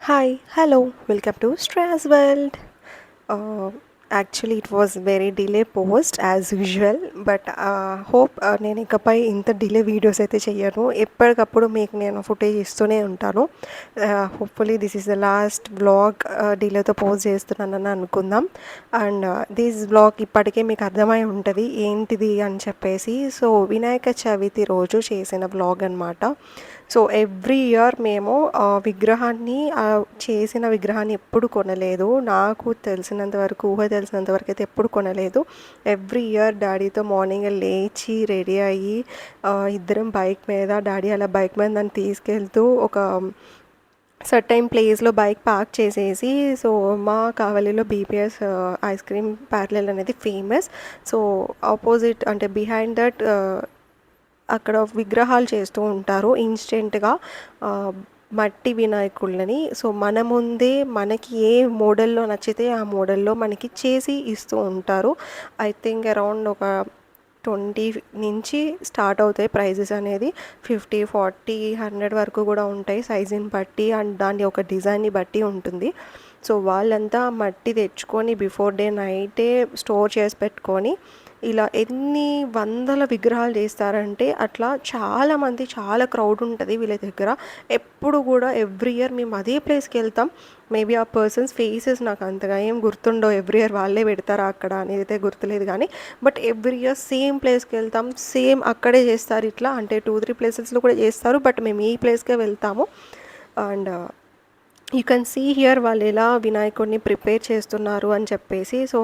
Hi, hello, welcome to Stress World. Uh, Actually, it was very delay post as usual, but hope నేను ఇకపై ఇంత delay videos అయితే చెయ్యను. ఎప్పటికప్పుడు మీకు నేను ఫుటేజ్ ఇస్తూనే ఉంటాను. Hopefully this is the last vlog డిలేతో పోస్ట్ చేస్తున్నానని అనుకుందాం. అండ్ దిస్ వ్లాగ్ ఇప్పటికే మీకు అర్థమై ఉంటుంది ఏంటిది అని చెప్పేసి. సో వినాయక చవితి రోజు చేసిన వ్లాగ్ అనమాట. సో ఎవ్రీ ఇయర్ మేము విగ్రహాన్ని చేసిన విగ్రహాన్ని ఎప్పుడు కొనలేదు. నాకు తెలిసినంత వరకు, ఊహ తెలిసినంత వరకు అయితే ఎప్పుడు కొనలేదు. ఎవ్రీ ఇయర్ డాడీతో మార్నింగ్ లేచి రెడీ అయ్యి ఇద్దరం బైక్ మీద, డాడీ అలా బైక్ మీద నన్ను తీసుకెళ్తూ ఒక సర్టైన్ ప్లేస్లో బైక్ పార్క్ చేసేసి, సో మా కావలిలో బీపీఎస్ ఐస్ క్రీమ్ పార్లర్ అనేది ఫేమస్. సో ఆపోజిట్ అంటే బిహైండ్ దట్ అక్కడ విగ్రహాలు చేస్తూ ఉంటారు ఇన్స్టెంట్గా మట్టి వినాయకుళ్ళని. సో మన ముందే మనకి ఏ మోడల్లో నచ్చితే ఆ మోడల్లో మనకి చేసి ఇస్తూ ఉంటారు. ఐ థింక్ అరౌండ్ ఒక 20 నుంచి స్టార్ట్ అవుతాయి ప్రైజెస్ అనేది. 50, 40, 100 వరకు కూడా ఉంటాయి సైజుని బట్టి అండ్ దాని ఒక డిజైన్ని బట్టి ఉంటుంది. సో వాళ్ళంతా మట్టి తెచ్చుకొని బిఫోర్ డే నైటే స్టోర్ చేసి పెట్టుకొని ఇలా ఎన్ని వందల విగ్రహాలు చేస్తారంటే అట్లా చాలామంది, చాలా క్రౌడ్ ఉంటుంది వీళ్ళ దగ్గర. ఎప్పుడు కూడా ఎవ్రీ ఇయర్ మేము అదే ప్లేస్కి వెళ్తాం. మేబీ ఆ పర్సన్స్ ఫేసెస్ నాకు అంతగా ఏం గుర్తుండవు, ఎవ్రీ ఇయర్ వాళ్ళే పెడతారా అక్కడ అనేది అయితే గుర్తులేదు కానీ, బట్ ఎవ్రీ ఇయర్ సేమ్ ప్లేస్కి వెళ్తాం, సేమ్ అక్కడే చేస్తారు. ఇట్లా అంటే 2-3 ప్లేసెస్లో కూడా చేస్తారు, బట్ మేము ఈ ప్లేస్కే వెళ్తాము. And you can see here వాళ్ళు ఎలా వినాయకుడిని ప్రిపేర్ చేస్తున్నారు అని చెప్పేసి. So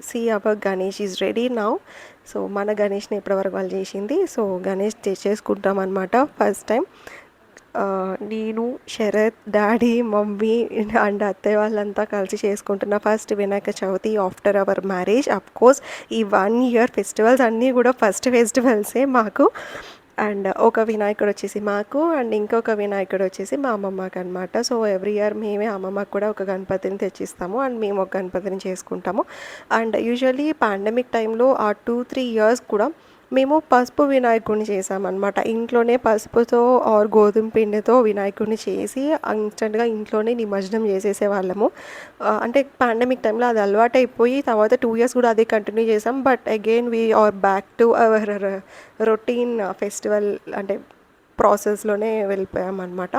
see our Ganesh is ready now. So మన గణేష్ని ఇప్పటివరకు వాళ్ళు చేసింది. సో గణేష్ చేసుకుంటాం అనమాట ఫస్ట్ టైం. నేను, శరత్, డాడీ, మమ్మీ అండ్ అత్తయ్య వాళ్ళంతా కలిసి చేసుకుంటున్న first Vinayaka Chavithi after our marriage. Of course ఈ 1 ఇయర్ ఫెస్టివల్స్ అన్నీ కూడా ఫస్ట్ ఫెస్టివల్సే మాకు. అండ్ ఒక వినాయకుడు వచ్చేసి మాకు అండ్ ఇంకొక వినాయకుడు వచ్చేసి మా అమ్మమ్మకి అనమాట. సో ఎవ్రీ ఇయర్ మేమే అమ్మమ్మకి కూడా ఒక గణపతిని తెచ్చిస్తాము అండ్ మేము ఒక గణపతిని చేసుకుంటాము. అండ్ యూజువల్లీ పాండమిక్ టైంలో ఆ 2-3 ఇయర్స్ కూడా మేము పసుపు వినాయకుడిని చేసామన్నమాట. ఇంట్లోనే పసుపుతో ఆర్ గోధుమ పిండితో వినాయకుడిని చేసి ఇన్స్టెంట్గా ఇంట్లోనే నిమజ్జనం చేసేసేవాళ్ళము. అంటే పాండమిక్ టైంలో అది అలవాటైపోయి తర్వాత 2 ఇయర్స్ కూడా అదే కంటిన్యూ చేసాం. But again we are back to our routine festival అంటే ప్రాసెస్లోనే వెళ్ళిపోయామన్నమాట.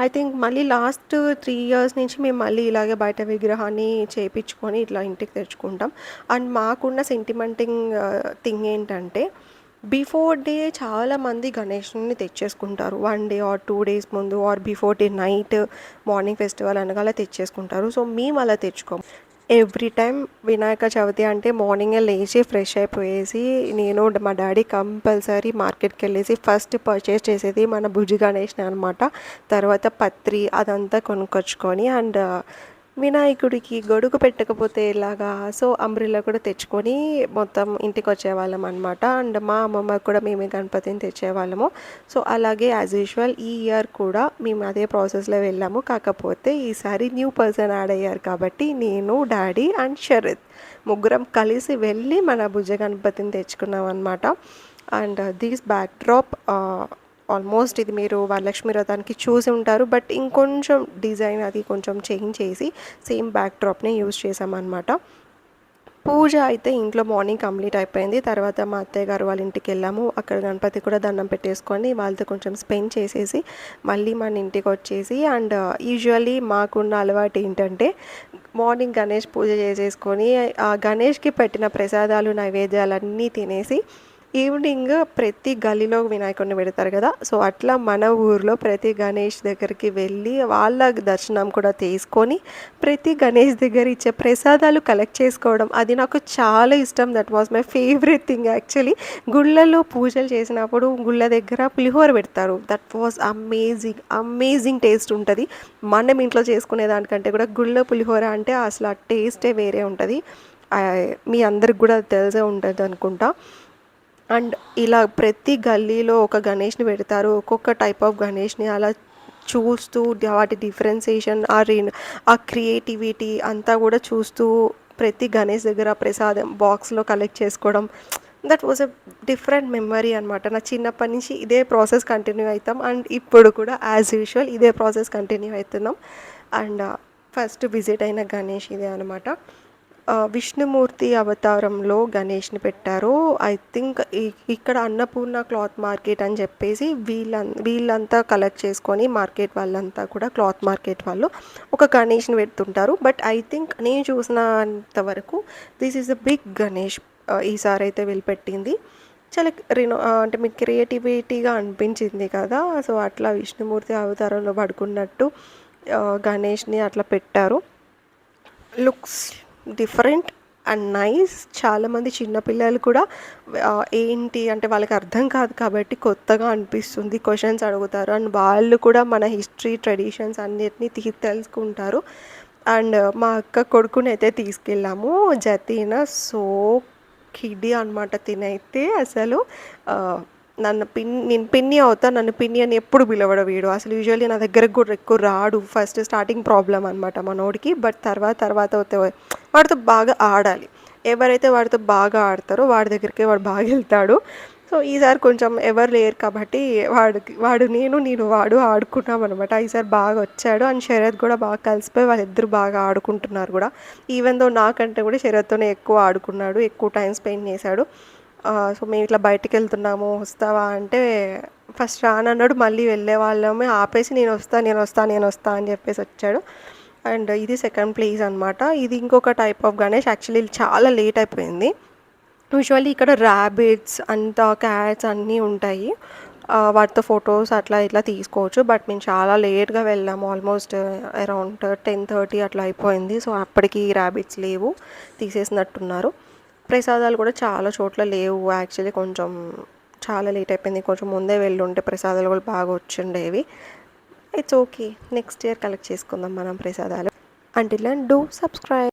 ఐ థింక్ మళ్ళీ లాస్ట్ 3 ఇయర్స్ నుంచి మేము మళ్ళీ ఇలాగే బయట విగ్రహాన్ని చేయించుకొని ఇట్లా ఇంటికి తెచ్చుకుంటాం. అండ్ మాకున్న సెంటిమెంటింగ్ థింగ్ ఏంటంటే బిఫోర్ డే చాలామంది గణేష్ని తెచ్చేసుకుంటారు. 1 డే ఆర్ 2 డేస్ ముందు are before day night morning festival అనగా తెచ్చేసుకుంటారు. సో మేము అలా తెచ్చుకోము. ఎవ్రీ టైం వినాయక చవితి అంటే మార్నింగే లేచి ఫ్రెష్ అయిపోయేసి నేను మా డాడీ కంపల్సరీ మార్కెట్కి వెళ్ళేసి ఫస్ట్ పర్చేస్ చేసేది మన భుజి గణేష్ని అనమాట. తర్వాత పత్రి అదంతా కొనుక్కొచ్చుకొని అండ్ వినాయకుడికి గొడుగు పెట్టకపోతే ఎలాగా, సో అంబ్రిల్లా కూడా తెచ్చుకొని మొత్తం ఇంటికి వచ్చేవాళ్ళం అనమాట. అండ్ మా అమ్మమ్మ కూడా మేమే గణపతిని తెచ్చేవాళ్ళము. సో అలాగే యాజ్ యూజువల్ ఈ ఇయర్ కూడా మేము అదే ప్రాసెస్లో వెళ్ళాము. కాకపోతే ఈసారి న్యూ పర్సన్ యాడ్ అయ్యారు కాబట్టి నేను, డాడీ అండ్ శరత్ ముగ్గురం కలిసి వెళ్ళి మన భుజ గణపతిని తెచ్చుకున్నాం అనమాట. And these back drop almost ఇది మీరు వరలక్ష్మి వ్రతానికి చూసి ఉంటారు, బట్ ఇంకొంచెం డిజైన్ అది కొంచెం చేంజ్ చేసి సేమ్ బ్యాక్ డ్రాప్ని యూజ్ చేసామన్నమాట. పూజ అయితే ఇంట్లో మార్నింగ్ కంప్లీట్ అయిపోయింది. తర్వాత మా అత్తయ్య గారు వాళ్ళ ఇంటికి వెళ్ళాము. అక్కడ గణపతి కూడా దండం పెట్టేసుకొని వాళ్ళతో కొంచెం స్పెండ్ చేసేసి మళ్ళీ మన ఇంటికి వచ్చేసి అండ్ యూజువల్లీ మాకున్న అలవాటు ఏంటంటే మార్నింగ్ గణేష్ పూజ చేసేసుకొని ఆ గణేష్కి పెట్టిన ప్రసాదాలు నైవేద్యాలన్నీ తినేసి ఈవినింగ్ ప్రతి గల్లీలో వినాయకుడిని పెడతారు కదా, సో అట్లా మన ఊర్లో ప్రతి గణేష్ దగ్గరికి వెళ్ళి వాళ్ళ దర్శనం కూడా తీసుకొని ప్రతి గణేష్ దగ్గర ఇచ్చే ప్రసాదాలు కలెక్ట్ చేసుకోవడం అది నాకు చాలా ఇష్టం. That was my favourite thing actually. గుళ్ళలో పూజలు చేసినప్పుడు గుళ్ళ దగ్గర పులిహోర పెడతారు. దట్ వాజ్ అమేజింగ్ టేస్ట్ ఉంటుంది. మనం ఇంట్లో చేసుకునే దానికంటే కూడా గుళ్ళ పులిహోర అంటే అసలు ఆ టేస్టే వేరే ఉంటుంది. మీ అందరికి కూడా తెలిసే ఉంటుంది అనుకుంటా. అండ్ ఇలా ప్రతి గల్లీలో ఒక గణేష్ని పెడతారు, ఒక్కొక్క టైప్ ఆఫ్ గణేష్ని అలా చూస్తూ వాటి డిఫరెన్సియేషన్ ఆ క్రియేటివిటీ అంతా కూడా చూస్తూ ప్రతి గణేష్ దగ్గర ప్రసాదం బాక్స్లో కలెక్ట్ చేసుకోవడం that was a different memory అనమాట. నా చిన్నప్పటి నుంచి ఇదే ప్రాసెస్ కంటిన్యూ అవుతాం అండ్ ఇప్పుడు కూడా యాజ్ యూజువల్ ఇదే ప్రాసెస్ కంటిన్యూ అవుతున్నాం. అండ్ ఫస్ట్ విజిట్ అయిన గణేష్ ఇదే అనమాట. విష్ణుమూర్తి అవతారంలో గణేష్ని పెట్టారు. ఐ థింక్ ఇక్కడ అన్నపూర్ణ క్లాత్ మార్కెట్ అని చెప్పేసి వీళ్ళంతా కలెక్ట్ చేసుకొని మార్కెట్ వాళ్ళంతా కూడా క్లాత్ మార్కెట్ వాళ్ళు ఒక గణేష్ని పెడుతుంటారు. బట్ ఐ థింక్ నేను చూసినంత వరకు this is a big Ganesh ఈసారి అయితే వీళ్ళు పెట్టింది. చాలా అంటే మీకు క్రియేటివిటీగా అనిపించింది కదా. సో అట్లా విష్ణుమూర్తి అవతారంలో పడుకున్నట్టు గణేష్ని అట్లా పెట్టారు. Looks different and nice. చాలామంది చిన్నపిల్లలు కూడా ఏంటి అంటే వాళ్ళకి అర్థం కాదు కాబట్టి కొత్తగా అనిపిస్తుంది, క్వశ్చన్స్ అడుగుతారు అండ్ వాళ్ళు కూడా మన హిస్టరీ ట్రెడిషన్స్ అన్నిటినీ తెలుసుకుంటారు. అండ్ మా అక్క కొడుకుని అయితే తీసుకెళ్ళాము జతీన. సో కిడ్డీ అనమాట తినైతే అసలు నేను పిన్ని అవుతా, నన్ను పిన్ని అని ఎప్పుడు పిలవడు వీడు. అసలు యూజువల్లీ నా దగ్గరకు కూడా ఎక్కువ రాడు. ఫస్ట్ స్టార్టింగ్ ప్రాబ్లం అనమాట మనోడికి. బట్ తర్వాత అయితే వాడితో బాగా ఆడాలి. ఎవరైతే వాడితో బాగా ఆడతారో వాడి దగ్గరికి వాడు బాగా వెళ్తాడు. సో ఈసారి కొంచెం ఎవరు లేరు కాబట్టి వాడు నేను వాడు ఆడుకున్నాం అనమాట. ఈసారి బాగా వచ్చాడు అండ్ శరత్ కూడా బాగా కలిసిపోయి వాళ్ళిద్దరు బాగా ఆడుకుంటున్నారు కూడా. ఈవెన్ దో నాకంటే కూడా శరత్తోనే ఎక్కువ ఆడుకున్నాడు, ఎక్కువ టైం స్పెండ్ చేశాడు. సో మేము ఇట్లా బయటికి వెళ్తున్నాము వస్తావా అంటే ఫస్ట్ రానన్నాడు. మళ్ళీ వెళ్ళే వాళ్ళమే ఆపేసి నేను వస్తా అని చెప్పేసి వచ్చాడు. అండ్ ఇది సెకండ్ ప్లేస్ అనమాట. ఇది ఇంకొక టైప్ ఆఫ్ గణేష్. యాక్చువల్లీ చాలా లేట్ అయిపోయింది. యూజువల్లీ ఇక్కడ ర్యాబిట్స్ అంతా క్యాట్స్ అన్నీ ఉంటాయి. వాటితో ఫొటోస్ అట్లా ఇట్లా తీసుకోవచ్చు. బట్ మేము చాలా లేట్గా వెళ్ళాము. ఆల్మోస్ట్ అరౌండ్ 10:30 అట్లా అయిపోయింది. సో అప్పటికి ర్యాబిట్స్ లేవు, తీసేసినట్టున్నారు. ప్రసాదాలు కూడా చాలా చోట్ల లేవు. యాక్చువల్లీ కొంచెం చాలా లేట్ అయిపోయింది. కొంచెం ముందే వెళ్ళుంటే ప్రసాదాలు కూడా బాగా వచ్చిండేవి. It's okay, next year collect చేసుకుందాం మనం ప్రసాదాలు. Until then do subscribe.